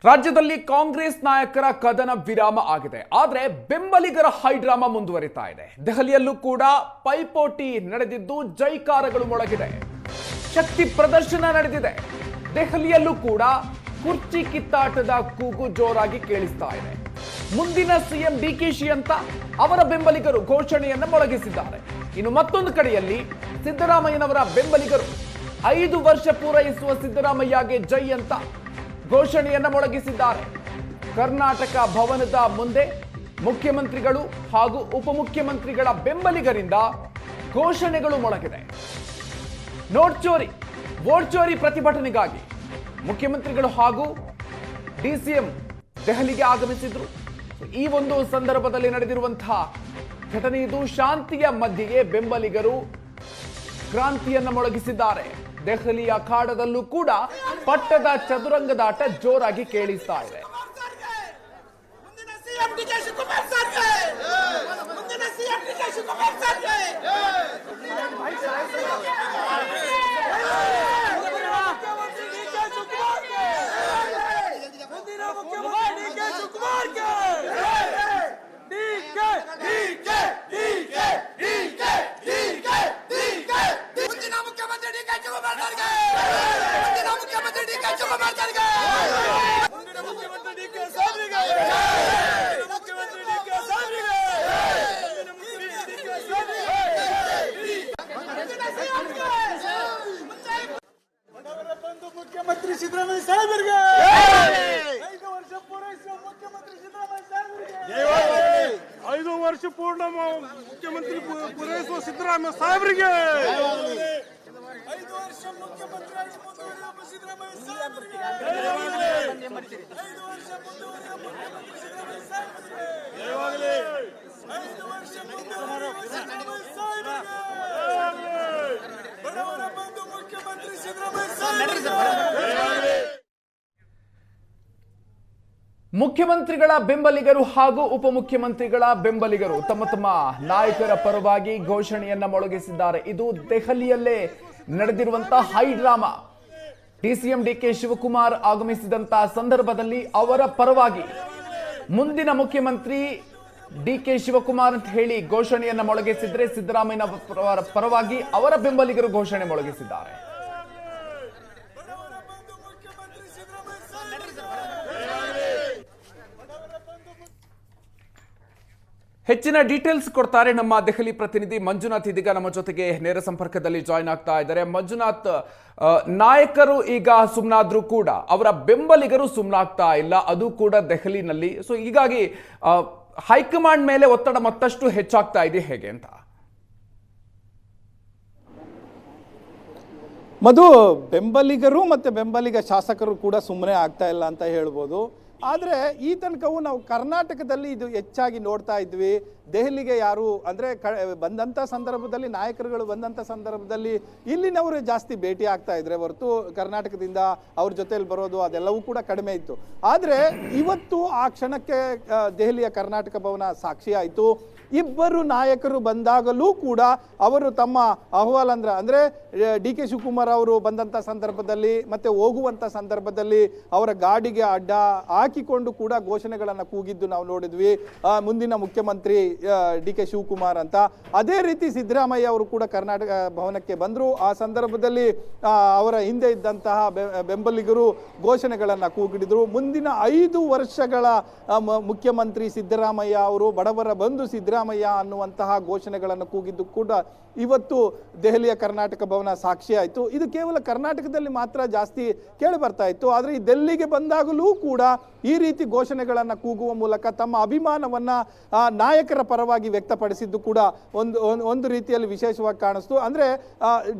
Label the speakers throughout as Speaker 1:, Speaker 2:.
Speaker 1: ರಾಜ್ಯದಲ್ಲಿ ಕಾಂಗ್ರೆಸ್ ನಾಯಕರ ಕದನ ವಿರಾಮ ಆಗಿದೆ. ಆದರೆ ಬೆಂಬಲಿಗರ ಹೈಡ್ರಾಮಾ ಮುಂದುವರಿತಾ ಇದೆ. ದೆಹಲಿಯಲ್ಲೂ ಕೂಡ ಪೈಪೋಟಿ ನಡೆದಿದ್ದು ಜೈಕಾರಗಳು ಮೊಳಗಿದೆ. ಶಕ್ತಿ ಪ್ರದರ್ಶನ ನಡೆದಿದೆ. ದೆಹಲಿಯಲ್ಲೂ ಕೂಡ ಕುರ್ಚಿ ಕಿತ್ತಾಟದ ಕೂಗು ಜೋರಾಗಿ ಕೇಳಿಸ್ತಾ ಇದೆ. ಮುಂದಿನ ಸಿಎಂ ಡಿಕೆಶಿ ಅಂತ ಅವರ ಬೆಂಬಲಿಗರು ಘೋಷಣೆಯನ್ನ ಮೊಳಗಿಸಿದ್ದಾರೆ. ಇನ್ನು ಮತ್ತೊಂದು ಕಡೆಯಲ್ಲಿ ಸಿದ್ದರಾಮಯ್ಯನವರ ಬೆಂಬಲಿಗರು 5 ವರ್ಷ ಪೂರೈಸುವ ಸಿದ್ದರಾಮಯ್ಯಗೆ ಜೈ ಅಂತ ಘೋಷಣೆಯನ್ನ ಮೊಳಗಿಸಿದ್ದಾರೆ. ಕರ್ನಾಟಕ ಭವನದ ಮುಂದೆ ಮುಖ್ಯಮಂತ್ರಿಗಳು ಹಾಗೂ ಉಪಮುಖ್ಯಮಂತ್ರಿಗಳ ಬೆಂಬಲಿಗರಿಂದ ಘೋಷಣೆಗಳು ಮೊಳಗಿದೆ. ನೋಟ್ ಚೋರಿ, ವೋಟ್ ಚೋರಿ ಪ್ರತಿಭಟನೆಗಾಗಿ ಮುಖ್ಯಮಂತ್ರಿಗಳು ಹಾಗೂ ಡಿಸಿಎಂ ದೆಹಲಿಗೆ ಆಗಮಿಸಿದ್ರು. ಈ ಒಂದು ಸಂದರ್ಭದಲ್ಲಿ ನಡೆದಿರುವಂತಹ ಘಟನೆ ಇದು. ಶಾಂತಿಯ ಮಧ್ಯೆಯೇ ಬೆಂಬಲಿಗರು ಕ್ರಾಂತಿಯನ್ನ ಮೊಳಗಿಸಿದ್ದಾರೆ. ದೆಹಲಿಯ ಅಖಾಡದಲ್ಲೂ ಕೂಡ ಪಟ್ಟದ ಚದುರಂಗದಾಟ ಜೋರಾಗಿ ಕೇಳಿಸ್ತಾ ಇದೆ.
Speaker 2: ಮುಖ್ಯಮಂತ್ರಿ ಸಿದ್ದರಾಮಯ್ಯ ಸಾಹೇಬರಿಗೆ 5 ವರ್ಷ ಪೂರೈಸುವ ಮುಖ್ಯಮಂತ್ರಿ ಸಿದ್ದರಾಮಯ್ಯ ಸಾಹೇಬರಿಗೆ
Speaker 3: 5 ವರ್ಷ ಪೂರ್ಣ ಮುಖ್ಯಮಂತ್ರಿ ಪೂರೈಸುವ ಸಿದ್ದರಾಮಯ್ಯ ಸಾಹೇಬರಿಗೆ
Speaker 2: 5 ವರ್ಷ ಮುಖ್ಯಮಂತ್ರಿಯಾಗಿ ಮುಂದುವರಿಯುವ ಸಿದ್ದರಾಮಯ್ಯ ಸಾಹೇಬರಿಗೆ 5 ವರ್ಷ ಮುಂದುವರಿಯುವ ಮುಖ್ಯಮಂತ್ರಿ ಸಿದ್ದರಾಮಯ್ಯ ಸಾಹೇಬರಿಗೆ 5 ವರ್ಷ ಮುಂದುವರಿಯುವ ಸಿದ್ದರಾಮಯ್ಯ ಸಾಹೇಬರಿಗೆ ಬಡವರ ಬಂಧು ಮುಖ್ಯಮಂತ್ರಿ ಸಿದ್ದರಾಮಯ್ಯ ಸಾಹೇಬರಿಗೆ.
Speaker 1: ಮುಖ್ಯಮಂತ್ರಿಗಳ ಬೆಂಬಲಿಗರು ಹಾಗೂ ಉಪಮುಖ್ಯಮಂತ್ರಿಗಳ ಬೆಂಬಲಿಗರು ತಮ್ಮ ತಮ್ಮ ನಾಯಕರ ಪರವಾಗಿ ಘೋಷಣೆಯನ್ನ ಮೊಳಗಿಸಿದ್ದಾರೆ. ಇದು ದೆಹಲಿಯಲ್ಲೇ ನಡೆದಿರುವಂತಹ ಹೈಡ್ರಾಮಾ. ಡಿಸಿಎಂ ಡಿಕೆ ಶಿವಕುಮಾರ್ ಆಗಮಿಸಿದಂತಹ ಸಂದರ್ಭದಲ್ಲಿ ಅವರ ಪರವಾಗಿ ಮುಂದಿನ ಮುಖ್ಯಮಂತ್ರಿ ಡಿಕೆ ಶಿವಕುಮಾರ್ ಅಂತ ಹೇಳಿ ಘೋಷಣೆಯನ್ನ ಮೊಳಗಿಸಿದ್ರೆ, ಸಿದ್ದರಾಮಯ್ಯ ಪರವಾಗಿ ಅವರ ಬೆಂಬಲಿಗರು ಘೋಷಣೆ ಮೊಳಗಿಸಿದ್ದಾರೆ. ಹೆಚ್ಚಿನ ಡೀಟೇಲ್ಸ್ ಕೊಡ್ತಾರೆ ನಮ್ಮ ದೆಹಲಿ ಪ್ರತಿನಿಧಿ ಮಂಜುನಾಥ್. ಇದೀಗ ನಮ್ಮ ಜೊತೆಗೆ ನೇರ ಸಂಪರ್ಕದಲ್ಲಿ ಜಾಯ್ನ್ ಆಗ್ತಾ ಇದ್ದಾರೆ. ಮಂಜುನಾಥ್, ನಾಯಕರು ಈಗ ಸುಮ್ಮನಾದ್ರೂ ಕೂಡ ಅವರ ಬೆಂಬಲಿಗರು ಸುಮ್ಮನಾಗ್ತಾ ಇಲ್ಲ, ಅದು ಕೂಡ ದೆಹಲಿನಲ್ಲಿ. ಸೊ ಹೀಗಾಗಿ ಹೈಕಮಾಂಡ್ ಮೇಲೆ ಒತ್ತಡ ಮತ್ತಷ್ಟು ಹೆಚ್ಚಾಗ್ತಾ ಇದೆ, ಹೇಗೆ ಅಂತ?
Speaker 4: ಮಧು, ಬೆಂಬಲಿಗರು ಮತ್ತು ಬೆಂಬಲಿಗ ಶಾಸಕರು ಕೂಡ ಸುಮ್ಮನೆ ಆಗ್ತಾ ಇಲ್ಲ ಅಂತ ಹೇಳ್ಬೋದು. ಆದರೆ ಈ ತನಕವೂ ನಾವು ಕರ್ನಾಟಕದಲ್ಲಿ ಇದು ಹೆಚ್ಚಾಗಿ ನೋಡ್ತಾ ಇದ್ವಿ. ದೆಹಲಿಗೆ ಯಾರು ಅಂದರೆ ಬಂದಂಥ ಸಂದರ್ಭದಲ್ಲಿ, ನಾಯಕರುಗಳು ಬಂದಂಥ ಸಂದರ್ಭದಲ್ಲಿ ಇಲ್ಲಿನವರು ಜಾಸ್ತಿ ಭೇಟಿ ಆಗ್ತಾ ಇದ್ರೆ ಹೊರತು ಕರ್ನಾಟಕದಿಂದ ಅವ್ರ ಜೊತೆಯಲ್ಲಿ ಬರೋದು ಅದೆಲ್ಲವೂ ಕೂಡ ಕಡಿಮೆ ಇತ್ತು. ಆದರೆ ಇವತ್ತು ಆ ಕ್ಷಣಕ್ಕೆ ದೆಹಲಿಯ ಕರ್ನಾಟಕ ಭವನ ಸಾಕ್ಷಿ ಆಯಿತು. ಇಬ್ಬರು ನಾಯಕರು ಬಂದಾಗಲೂ ಕೂಡ ಅವರು ತಮ್ಮ ಅಹವಾಲ್ ಅಂದರೆ ಡಿ ಕೆ ಶಿವಕುಮಾರ್ ಅವರು ಬಂದಂಥ ಸಂದರ್ಭದಲ್ಲಿ ಮತ್ತು ಹೋಗುವಂಥ ಸಂದರ್ಭದಲ್ಲಿ ಅವರ ಗಾಡಿಗೆ ಅಡ್ಡ ಹಾಕಿಕೊಂಡು ಕೂಡ ಘೋಷಣೆಗಳನ್ನು ಕೂಗಿದ್ದು ನಾವು ನೋಡಿದ್ವಿ. ಮುಂದಿನ ಮುಖ್ಯಮಂತ್ರಿ ಡಿ ಕೆ ಶಿವಕುಮಾರ್ ಅಂತ. ಅದೇ ರೀತಿ ಸಿದ್ದರಾಮಯ್ಯ ಅವರು ಕೂಡ ಕರ್ನಾಟಕ ಭವನಕ್ಕೆ ಬಂದರು. ಆ ಸಂದರ್ಭದಲ್ಲಿ ಅವರ ಹಿಂದೆ ಇದ್ದಂತಹ ಬೆಂಬಲಿಗರು ಘೋಷಣೆಗಳನ್ನು ಕೂಗಿಡಿದ್ರು. ಮುಂದಿನ 5 ವರ್ಷಗಳ ಮುಖ್ಯಮಂತ್ರಿ ಸಿದ್ದರಾಮಯ್ಯ ಅವರು, ಬಡವರ ಬಂಧು ಸಿದ್ದರಾಮಯ್ಯ ಅನ್ನುವಂತಹ ಘೋಷಣೆಗಳನ್ನು ಕೂಗಿದ್ದು ಕೂಡ ಇವತ್ತು ದೆಹಲಿಯ ಕರ್ನಾಟಕ ಭವನ ಸಾಕ್ಷಿ ಆಯಿತು. ಇದು ಕೇವಲ ಕರ್ನಾಟಕದಲ್ಲಿ ಮಾತ್ರ ಜಾಸ್ತಿ ಕೇಳಿ ಬರ್ತಾ ಇತ್ತು. ಆದರೆ ಈ ದೆಹಲಿಗೆ ಬಂದಾಗಲೂ ಕೂಡ ಈ ರೀತಿ ಘೋಷಣೆಗಳನ್ನು ಕೂಗುವ ಮೂಲಕ ತಮ್ಮ ಅಭಿಮಾನವನ್ನು ನಾಯಕರ ಪರವಾಗಿ ವ್ಯಕ್ತಪಡಿಸಿದ್ದು ಕೂಡ ಒಂದು ರೀತಿಯಲ್ಲಿ ವಿಶೇಷವಾಗಿ ಕಾಣಿಸ್ತು. ಅಂದರೆ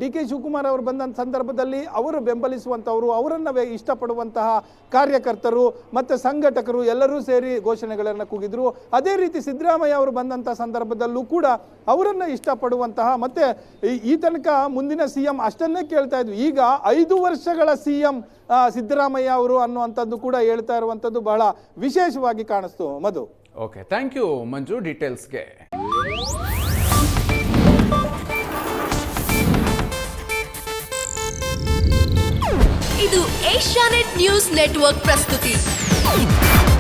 Speaker 4: ಡಿ ಕೆ ಶಿವಕುಮಾರ್ ಅವರು ಬಂದ ಸಂದರ್ಭದಲ್ಲಿ ಅವರು ಬೆಂಬಲಿಸುವಂಥವರು, ಅವರನ್ನು ಇಷ್ಟಪಡುವಂತಹ ಕಾರ್ಯಕರ್ತರು ಮತ್ತು ಸಂಘಟಕರು ಎಲ್ಲರೂ ಸೇರಿ ಘೋಷಣೆಗಳನ್ನು ಕೂಗಿದ್ರು. ಅದೇ ರೀತಿ ಸಿದ್ದರಾಮಯ್ಯ ಅವರು ಬಂದಂಥ ಸಂದರ್ಭದಲ್ಲೂ ಕೂಡ ಅವರನ್ನು ಇಷ್ಟಪಡುವಂತಹ ಮತ್ತೆ ಈ ತನಕ ಮುಂದಿನ ಸಿಎಂ ಅಷ್ಟನ್ನೇ ಕೇಳ್ತಾ ಇದ್ವಿ. ಈಗ 5 ವರ್ಷಗಳ ಸಿಎಂ ಸಿದ್ದರಾಮಯ್ಯ ಅವರು ಅನ್ನುವಂಥದ್ದು ಕೂಡ ಹೇಳ್ತಾ ಇರುವಂಥದ್ದು ಬಹಳ ವಿಶೇಷವಾಗಿ ಕಾಣಿಸ್ತು. ಮಧು,
Speaker 1: ಓಕೆ, ಥ್ಯಾಂಕ್ ಯು ಮಂಜು ಡೀಟೇಲ್ಸ್ಗೆ.
Speaker 5: ಇದು ಏಷ್ಯಾನೆಟ್ ನ್ಯೂಸ್ ನೆಟ್ವರ್ಕ್ ಪ್ರಸ್ತುತಿ. Bye.